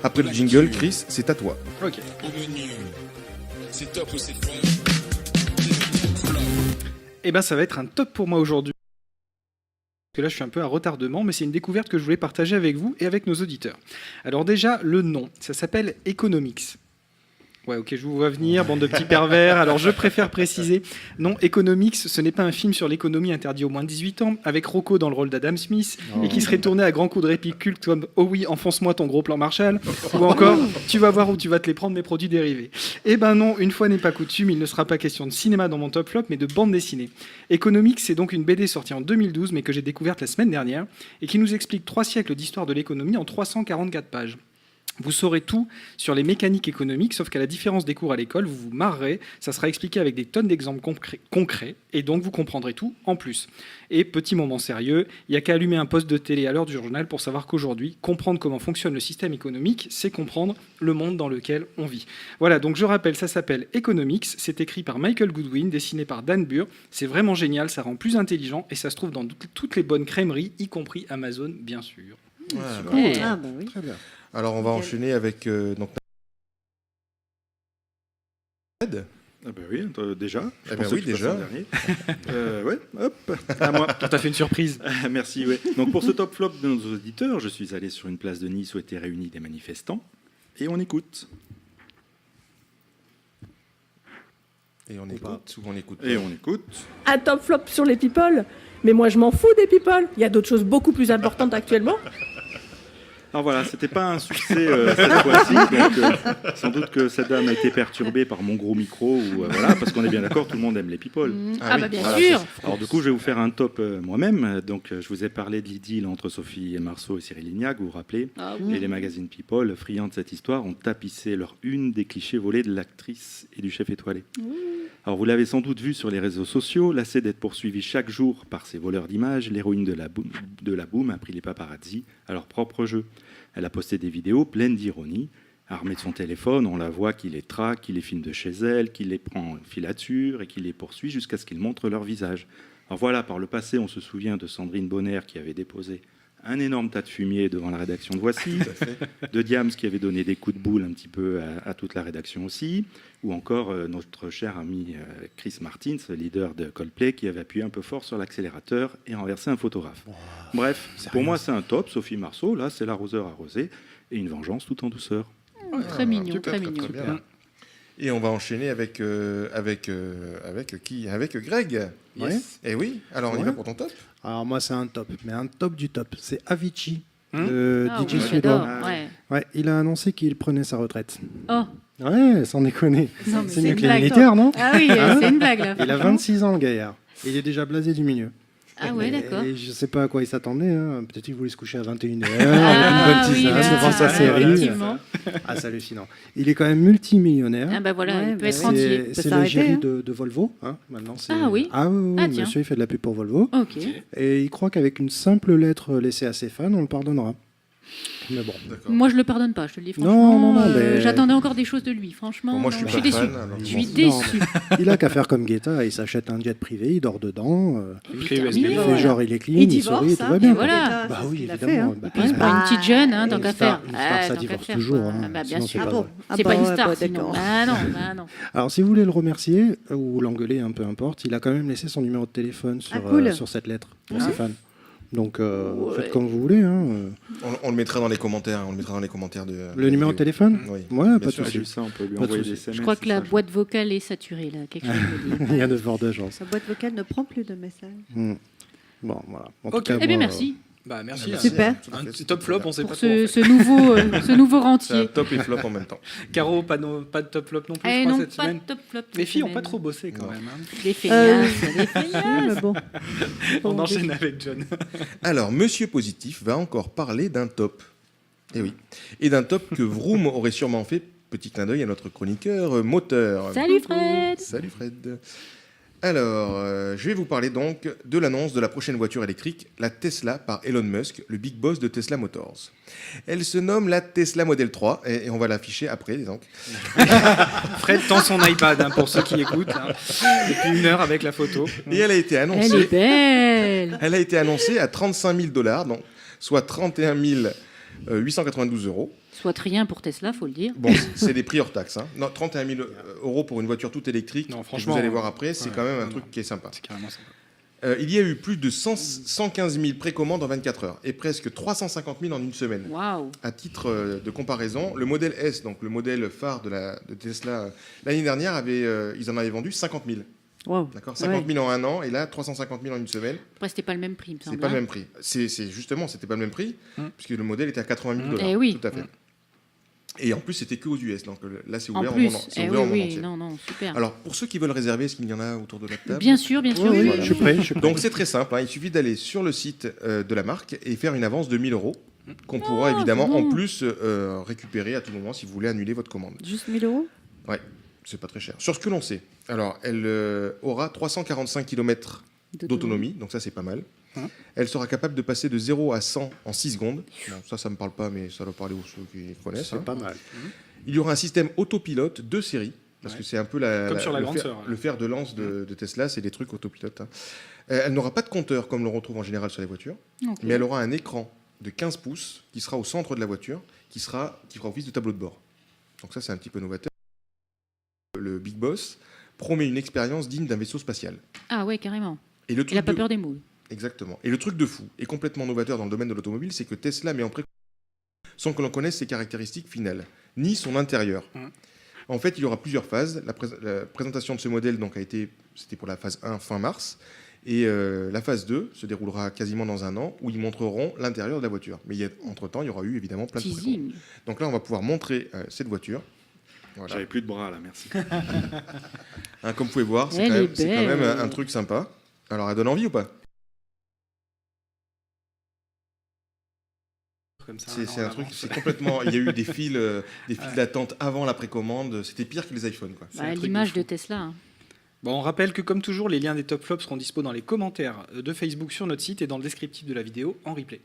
Après le jingle, Chris, c'est à toi. Ok. C'est top ou c'est flop? Eh ben, ça va être un top pour moi aujourd'hui. Parce que là, je suis un peu à retardement, mais c'est une découverte que je voulais partager avec vous et avec nos auditeurs. Alors déjà, le nom, ça s'appelle Economics. Ouais, ok, je vous vois venir, bande de petits pervers. Alors, je préfère préciser, non, Economics, ce n'est pas un film sur l'économie interdit aux moins de 18 ans, avec Rocco dans le rôle d'Adam Smith, et qui serait tourné à grands coups de répliques cultes comme « Oh oui, enfonce-moi ton gros plan Marshall », ou encore « Tu vas voir où tu vas te les prendre, mes produits dérivés ». Eh ben non, une fois n'est pas coutume, il ne sera pas question de cinéma dans mon top flop, mais de bande dessinée. Economics, c'est donc une BD sortie en 2012, mais que j'ai découverte la semaine dernière, et qui nous explique 3 siècles d'histoire de l'économie en 344 pages. Vous saurez tout sur les mécaniques économiques, sauf qu'à la différence des cours à l'école, vous vous marrerez, ça sera expliqué avec des tonnes d'exemples concrets, et donc vous comprendrez tout en plus. Et petit moment sérieux, il n'y a qu'à allumer un poste de télé à l'heure du journal pour savoir qu'aujourd'hui, comprendre comment fonctionne le système économique, c'est comprendre le monde dans lequel on vit. Voilà, donc je rappelle, ça s'appelle Economics, c'est écrit par Michael Goodwin, dessiné par Dan Burr, c'est vraiment génial, ça rend plus intelligent, et ça se trouve dans toutes les bonnes crèmeries, y compris Amazon, bien sûr. Voilà. Ah bah oui. Très bien. Alors, on va enchaîner avec donc Fred. Ah bah oui, déjà. Eh ben oui, déjà. Ouais, hop, à moi. On t'a fait une surprise. Merci, ouais. Donc pour ce top flop de nos auditeurs, je suis allé sur une place de Nice où étaient réunis des manifestants et on écoute. Et on écoute, ou on écoute. Et on écoute. Un top flop sur les people. Mais moi, je m'en fous des people. Il y a d'autres choses beaucoup plus importantes actuellement. Alors voilà, c'était pas un succès cette fois-ci, donc sans doute que cette dame a été perturbée par mon gros micro, ou voilà, parce qu'on est bien d'accord, tout le monde aime les people. Ah bah bien Voilà, sûr. Alors du coup, je vais vous faire un top moi-même. Donc je vous ai parlé de l'idylle entre Sophie et Marceau et Cyril Lignac, vous vous rappelez. Ah Et les magazines People, friands de cette histoire, ont tapissé leur une des clichés volés de l'actrice et du chef étoilé. Alors vous l'avez sans doute vu sur les réseaux sociaux, lassée d'être poursuivie chaque jour par ces voleurs d'images, l'héroïne de la boum a pris les paparazzi à leur propre jeu. Elle a posté des vidéos pleines d'ironie. Armée de son téléphone, on la voit qui les traque, qui les filme de chez elle, qui les prend en filature et qui les poursuit jusqu'à ce qu'ils montrent leur visage. Alors voilà, par le passé, on se souvient de Sandrine Bonner qui avait déposé un énorme tas de fumier devant la rédaction de Voici, de Diams qui avait donné des coups de boule un petit peu à toute la rédaction aussi, ou encore notre cher ami Chris Martins, leader de Coldplay, qui avait appuyé un peu fort sur l'accélérateur et renversé un photographe. Wow, bref, pour moi c'est un top, Sophie Marceau, là c'est l'arroseur arrosé, et une vengeance tout en douceur. Très mignon, Super, très mignon. très bien. Et on va enchaîner avec qui? Avec Greg. Yes. Et oui, alors on y va pour ton top. Alors moi c'est un top, mais un top du top. C'est Avicii, Ah DJ oui, suédois. j'adore, ouais. Ouais, il a annoncé qu'il prenait sa retraite. Oh, Ouais, sans déconner. non, mais C'est mieux une que les blague. militaires, non? Ah oui, Hein c'est une blague là. Il a 26 ans, le gaillard. Il est déjà blasé du milieu. Ah ouais, d'accord. Et je sais pas à quoi il s'attendait. Hein. Peut-être qu'il voulait se coucher à 21h, Ah une bonne oui, tisane là, devant sa série. effectivement. Ah, c'est hallucinant. Il est quand même multimillionnaire. Ah bah voilà, Ouais, il peut bah être oui. entier. peut C'est le s'arrêter, géry hein. de Volvo. Hein. Maintenant, c'est... Ah oui. Ah oui, Ah, tiens. monsieur, il fait de la pub pour Volvo. Ok. Et il croit qu'avec une simple lettre laissée à ses fans, on le pardonnera. Mais bon. D'accord. Moi, je le pardonne pas, je te le dis franchement. Non, mais- J'attendais encore des choses de lui, franchement. Bon, moi, je suis non, pas déçu. fan, alors Je bon. suis déçu. Il a qu'à faire comme Guetta, il s'achète un jet privé, il dort dedans, Terminé. il fait voilà. genre il est clean, Il il divorce, sourit, tout hein, va bien. et quoi. voilà. Bah oui, il a évidemment. fait, hein. Bah, Puis, c'est pas une petite jeune, hein, tant qu'à faire. Une star, ça tant qu'à divorce faire, toujours. quoi. Hein. Ah bah, bien Sinon, sûr. c'est pas bon. drôle. C'est pas une star, ouais, sinon. d'accord. Bah non, bah non. Alors, si vous voulez le remercier, ou l'engueuler, peu importe, il a quand même laissé son numéro de téléphone sur, cool. sur cette lettre pour Ah. ses fans. Donc, faites comme vous voulez. Hein. On le mettra dans les commentaires. On le mettra dans les commentaires de. Le numéro de téléphone Oui. Ouais, Bien pas de sûr. J'ai souci. vu ça, on peut lui Pas de envoyer souci. des SMS. Je crois que c'est la ça, boîte vocale est saturée, là. Quelque chose me dit. Il y a de fortes chances. Sa boîte vocale ne prend plus de messages. Bon, voilà. En Ok. tout cas, Eh bien, moi, merci Bah merci. Super. Un petit top flop, on sait pour pas trop. en fait. ce nouveau C'est un rentier. top et flop en même temps. Caro, pas de top flop non plus, je Eh crois, non, cette pas semaine. de top flop. Les filles ont cette pas semaine. trop bossé quand Non. même. hein. Des feignasses, des Oui, feignasses. mais bon. On enchaîne avec John. Alors, Monsieur Positif va encore parler d'un top. Eh oui. Et d'un top que Vroom aurait sûrement fait. Petit clin d'œil à notre chroniqueur moteur. Salut Fred. Salut Fred. Alors, je vais vous parler donc de l'annonce de la prochaine voiture électrique, la Tesla par Elon Musk, le big boss de Tesla Motors. Elle se nomme la Tesla Model 3 et on va l'afficher après, donc. Fred tend son iPad hein, pour ceux qui écoutent. Hein, depuis 1 heure avec la photo. Et elle a été Elle est annoncée, belle. elle a été annoncée à $35 000, donc soit 31 892 €. Soit rien pour Tesla, faut le dire. Bon, c'est des prix hors taxe. Hein. Non, 31 000 € pour une voiture toute électrique. Non, que franchement, vous allez voir après, c'est ouais, quand même un non, truc qui est sympa. C'est carrément sympa. Il y a eu plus de 115 000 précommandes en 24 heures et presque 350 000 en une semaine. Waouh. À titre de comparaison, le modèle S, donc le modèle phare de Tesla, l'année dernière, ils en avaient vendu 50 000. Wow. D'accord, 50 000 en un an, et là, 350 000 en une semaine. Après, c'était pas le même prix, il me C'est semble. pas le hein. même prix. Justement, c'était pas le même prix, puisque le modèle était à 80 000 $. Eh oui. Tout à fait. Et en plus, c'était que aux US. Donc là, c'est En ouvert, plus, c'est eh ouvert au oui, monde oui, entier. non, super. Alors, pour ceux qui veulent réserver, est-ce qu'il y en a autour de la table? Bien sûr, bien sûr. Oui, oui, oui, oui. je suis prêt. Donc c'est très simple, hein, il suffit d'aller sur le site de la marque et faire une avance de 1 000 € qu'on pourra évidemment c'est bon. en plus récupérer à tout moment si vous voulez annuler votre commande. Juste 1000 €. Ouais, c'est pas très cher. Sur ce que l'on sait, alors elle aura 345 km d'autonomie, donc ça c'est pas mal. Elle sera capable de passer de 0 à 100 en 6 secondes. Bon, ça me parle pas, mais ça doit parler aux ceux qui connaissent. C'est hein. pas mal. Il y aura un système autopilote de série. Parce que c'est un peu Comme sur la le, grande sœur, le fer de lance de Tesla, c'est des trucs autopilote. Hein. Elle n'aura pas de compteur comme l'on retrouve en général sur les voitures, Ok. mais elle aura un écran de 15 pouces qui sera au centre de la voiture, qui fera office de tableau de bord. Donc ça, c'est un petit peu novateur. Le Big Boss promet une expérience digne d'un vaisseau spatial. Ah ouais, carrément. Et le Il truc a pas de- peur des moules. Exactement. Et le truc de fou et complètement novateur dans le domaine de l'automobile, c'est que Tesla met en précommande sans que l'on connaisse ses caractéristiques finales, ni son intérieur. En fait, il y aura plusieurs phases. La présentation de ce modèle c'était pour la phase 1 fin mars. Et la phase 2 se déroulera quasiment dans un an, où ils montreront l'intérieur de la voiture. Mais entre-temps, il y aura eu évidemment plein de précommandes. Teasing. Donc là, on va pouvoir montrer cette voiture. Voilà. J'avais plus de bras là, merci. Hein, comme vous pouvez voir, c'est Elle quand, est même, c'est quand même belle. un truc sympa. Alors, elle donne envie ou pas? Comme ça, C'est en un truc, avance. c'est complètement. Il y a eu des files d'attente avant la précommande. C'était pire que les iPhones, quoi. C'est un Bah, truc de l'image fou. de Tesla. hein. Bon, on rappelle que comme toujours, les liens des top flops seront dispo dans les commentaires de Facebook sur notre site et dans le descriptif de la vidéo en replay.